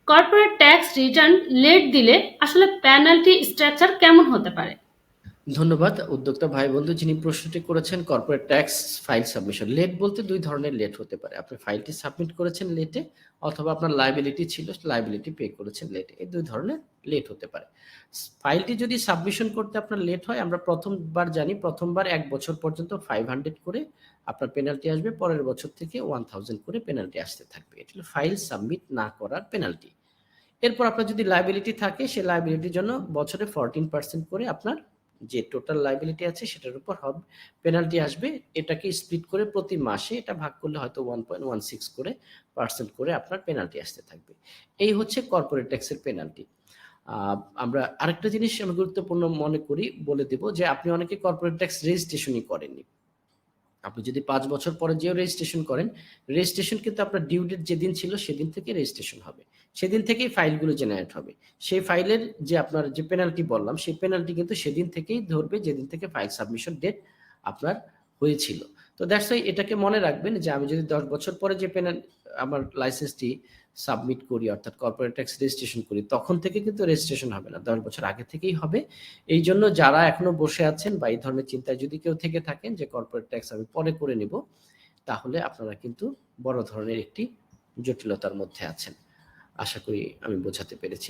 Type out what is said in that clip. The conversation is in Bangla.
কর্পোরেট ট্যাক্স রিটার্ন লেট দিলে আসলে পেনাল্টি স্ট্রাকচার কেমন হতে পারে? ধন্যবাদ উদ্যোক্তা ভাই বন্ধু যিনি প্রশ্নটি করেছেন। Corporate tax file submission late বলতে দুই ধরনের লেট হতে পারে। আপনি ফাইলটি সাবমিট করেছেন লেটে, অথবা আপনার লাইবিলিটি ছিল, লাইবিলিটি পে করেছেন লেটে। এই দুই ধরনের লেট হতে পারে। ফাইলটি যদি সাবমিশন করতে আপনার লেট হয়, আমরা প্রথমবার জানি প্রথমবার ১ বছর পর্যন্ত 500 করে আপনার পেনাল্টি আসবে, পরের বছর থেকে 1000 করে পেনাল্টি আসতে থাকবে। এটা হলো ফাইল সাবমিট না করার পেনাল্টি। এরপর আপনার যদি লাইবিলিটি থাকে, সেই লাইবিলিটির জন্য বছরে 14% করে আপনার যে টোটাল লাইবিলিটি আছে সেটার উপর হবে পেনাল্টি আসবে। এটাকে স্প্লিট করে প্রতি মাসে এটা ভাগ করলে হয়তো 1.16 করে পার্সেন্ট করে আপনার পেনাল্টি আসতে থাকবে। এই হচ্ছে কর্পোরেট ট্যাক্সের পেনাল্টি। আমরা আরেকটা জিনিস আমি গুরুত্বপূর্ণ মনে করি বলে দেব, যে আপনি অনেকে কর্পোরেট ট্যাক্স রেজিস্ট্রেশনই করেননি। আপনি যদি ৫ বছর পরে যেও রেজিস্ট্রেশন করেন, রেজিস্ট্রেশন কিন্তু আপনার ডিউ ডেট যেদিন ছিল সেদিন থেকে রেজিস্ট্রেশন হবে। সেদিন থেকেই ফাইলগুলো জেনারেট হবে। সেই ফাইলের যে আপনার যে পেনাল্টি বললাম, সেই পেনাল্টি কিন্তু সেদিন থেকেই ধরবে যেদিন থেকে ফাইল সাবমিশন ডেট আপনার হয়েছিল। তো দ্যাটস ওয়াই এটাকে মনে রাখবেন, যে আমি যদি ১০ বছর পরে যে আমার লাইসেন্সটি সাবমিট করি, অর্থাৎ কর্পোরেট ট্যাক্স রেজিস্ট্রেশন করি, তখন থেকে কিন্তু রেজিস্ট্রেশন হবে না, ১০ বছর আগে থেকেই হবে। এই জন্য যারা এখনো বসে আছেন বা এই ধরনের চিন্তায় যদি কেউ থেকে থাকেন যে কর্পোরেট ট্যাক্স আমি পরে করে নেব, তাহলে আপনারা কিন্তু বড় ধরনের একটি জটিলতার মধ্যে আছেন। আশা করি আমি বোঝাতে পেরেছি।